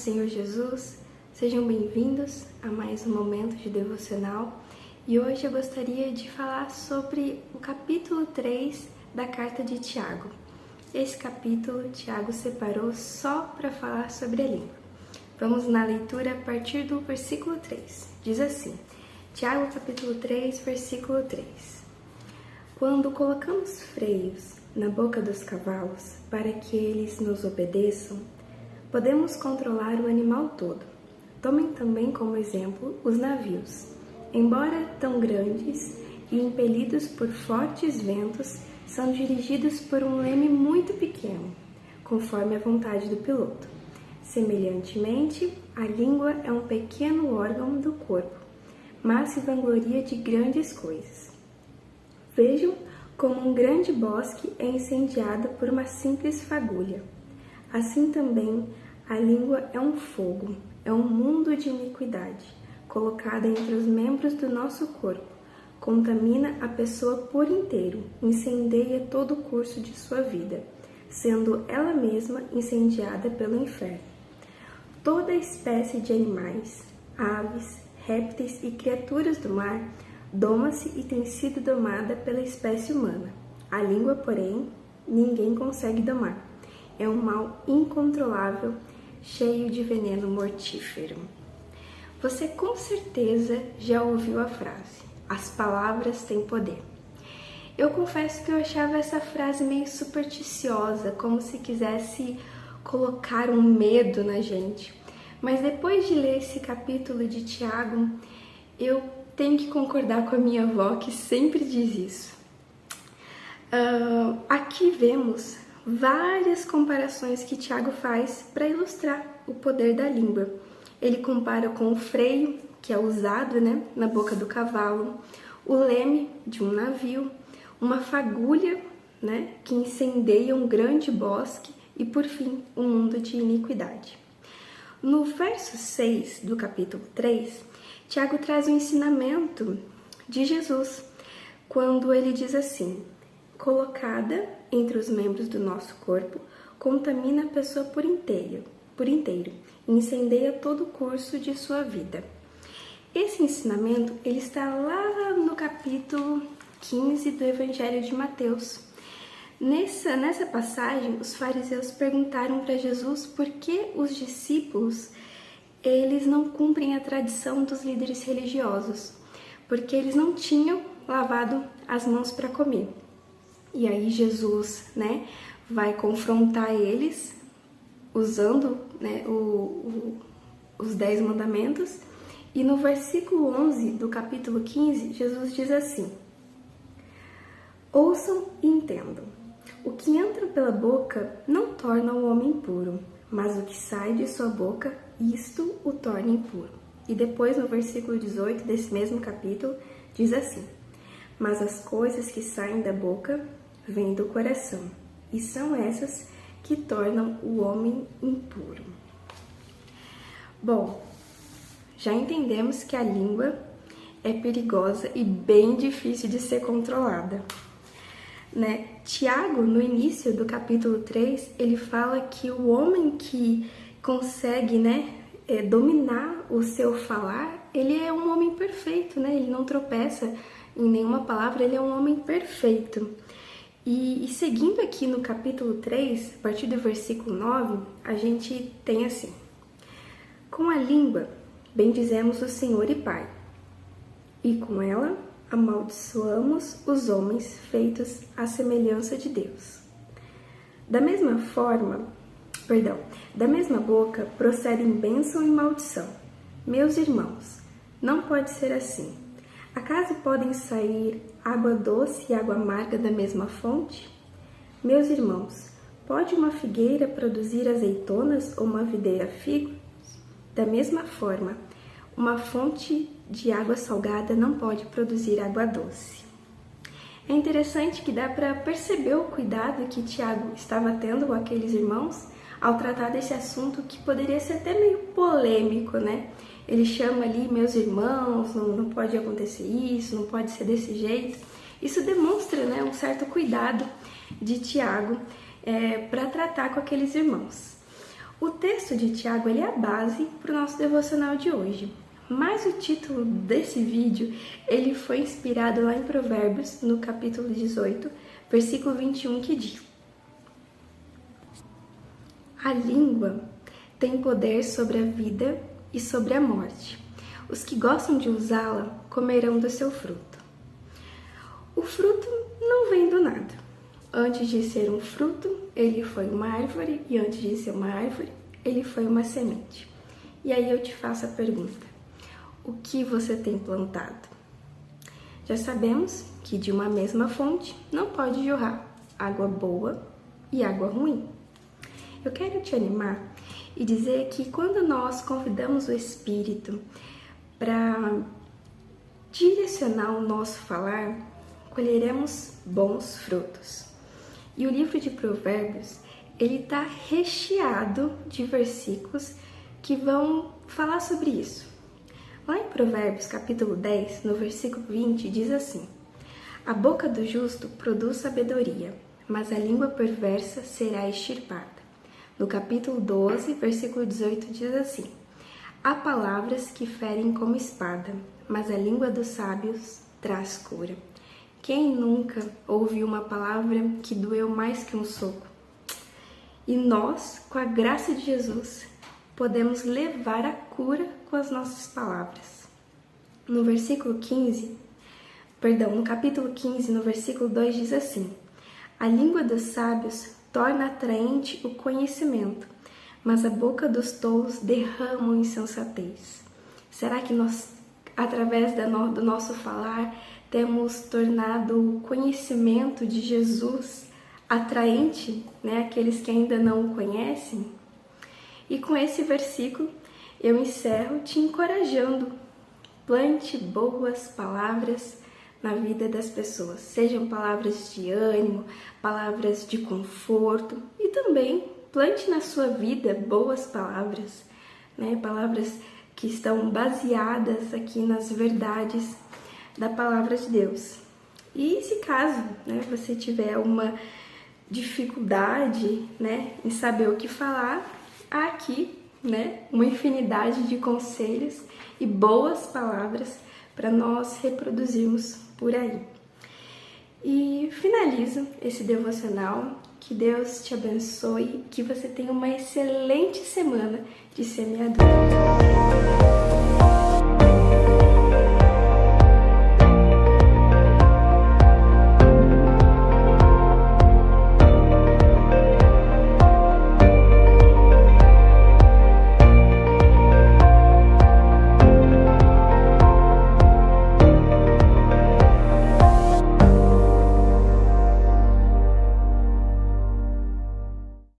Senhor Jesus, sejam bem-vindos a mais um momento de devocional e hoje eu gostaria de falar sobre o capítulo 3 da carta de Tiago. Esse capítulo Tiago separou só para falar sobre a língua. Vamos na leitura a partir do versículo 3. Diz assim, Tiago capítulo 3, versículo 3. Quando colocamos freios na boca dos cavalos para que eles nos obedeçam, podemos controlar o animal todo. Tomem também como exemplo os navios. Embora tão grandes e impelidos por fortes ventos, são dirigidos por um leme muito pequeno, conforme a vontade do piloto. Semelhantemente, a língua é um pequeno órgão do corpo, mas se vangloria de grandes coisas. Vejam como um grande bosque é incendiado por uma simples fagulha. Assim também, a língua é um fogo, é um mundo de iniquidade, colocada entre os membros do nosso corpo. Contamina a pessoa por inteiro, incendeia todo o curso de sua vida, sendo ela mesma incendiada pelo inferno. Toda espécie de animais, aves, répteis e criaturas do mar doma-se e tem sido domada pela espécie humana. A língua, porém, ninguém consegue domar. É um mal incontrolável, cheio de veneno mortífero. Você com certeza já ouviu a frase, as palavras têm poder. Eu confesso que eu achava essa frase meio supersticiosa, como se quisesse colocar um medo na gente. Mas depois de ler esse capítulo de Tiago, eu tenho que concordar com a minha avó, que sempre diz isso. Aqui vemos várias comparações que Tiago faz para ilustrar o poder da língua. Ele compara com o freio, que é usado na boca do cavalo, o leme de um navio, uma fagulha que incendeia um grande bosque e, por fim, um mundo de iniquidade. No verso 6 do capítulo 3, Tiago traz um ensinamento de Jesus, quando ele diz assim, colocada entre os membros do nosso corpo, contamina a pessoa por inteiro, e incendeia todo o curso de sua vida. Esse ensinamento ele está lá no capítulo 15 do Evangelho de Mateus. Nessa passagem, os fariseus perguntaram para Jesus por que os discípulos eles não cumprem a tradição dos líderes religiosos, porque eles não tinham lavado as mãos para comer. E aí Jesus, vai confrontar eles usando os 10 mandamentos. E no versículo 11 do capítulo 15, Jesus diz assim, ouçam e entendam, o que entra pela boca não torna o homem impuro, mas o que sai de sua boca, isto o torna impuro. E depois no versículo 18 desse mesmo capítulo, diz assim, mas as coisas que saem da boca vêm do coração, e são essas que tornam o homem impuro. Bom, já entendemos que a língua é perigosa e bem difícil de ser controlada. Tiago, no início do capítulo 3, ele fala que o homem que consegue dominar o seu falar, ele é um homem perfeito, ele não tropeça em nenhuma palavra, ele é um homem perfeito. E seguindo aqui no capítulo 3, a partir do versículo 9, a gente tem assim, com a língua bendizemos o Senhor e Pai, e com ela amaldiçoamos os homens feitos à semelhança de Deus. Da mesma boca procedem bênção e maldição. Meus irmãos, não pode ser assim. Acaso podem sair água doce e água amarga da mesma fonte? Meus irmãos, pode uma figueira produzir azeitonas ou uma videira figos? Da mesma forma, uma fonte de água salgada não pode produzir água doce. É interessante que dá para perceber o cuidado que Tiago estava tendo com aqueles irmãos ao tratar desse assunto que poderia ser até meio polêmico, Ele chama ali meus irmãos, não pode acontecer isso, não pode ser desse jeito. Isso demonstra um certo cuidado de Tiago para tratar com aqueles irmãos. O texto de Tiago ele é a base para o nosso devocional de hoje. Mas o título desse vídeo ele foi inspirado lá em Provérbios, no capítulo 18, versículo 21, que diz: a língua tem poder sobre a vida e sobre a morte. Os que gostam de usá-la comerão do seu fruto. O fruto não vem do nada. Antes de ser um fruto, ele foi uma árvore, e antes de ser uma árvore, ele foi uma semente. E aí eu te faço a pergunta: o que você tem plantado? Já sabemos que de uma mesma fonte não pode jorrar água boa e água ruim. Eu quero te animar e dizer que quando nós convidamos o Espírito para direcionar o nosso falar, colheremos bons frutos. E o livro de Provérbios, ele está recheado de versículos que vão falar sobre isso. Lá em Provérbios, capítulo 10, no versículo 20, diz assim: a boca do justo produz sabedoria, mas a língua perversa será extirpada. No capítulo 12, versículo 18, diz assim: há palavras que ferem como espada, mas a língua dos sábios traz cura. Quem nunca ouviu uma palavra que doeu mais que um soco? E nós, com a graça de Jesus, podemos levar a cura com as nossas palavras. No capítulo 15, no versículo 2, diz assim: a língua dos sábios torna atraente o conhecimento, mas a boca dos tolos derrama insensatez. Será que nós, através do nosso falar, temos tornado o conhecimento de Jesus atraente, aqueles que ainda não o conhecem? E com esse versículo eu encerro te encorajando. Plante boas palavras na vida das pessoas, sejam palavras de ânimo, palavras de conforto, e também plante na sua vida boas palavras, palavras que estão baseadas aqui nas verdades da palavra de Deus. E se caso você tiver uma dificuldade em saber o que falar, há aqui uma infinidade de conselhos e boas palavras para nós reproduzirmos por aí. E finalizo esse devocional. Que Deus te abençoe, que você tenha uma excelente semana de semeadura.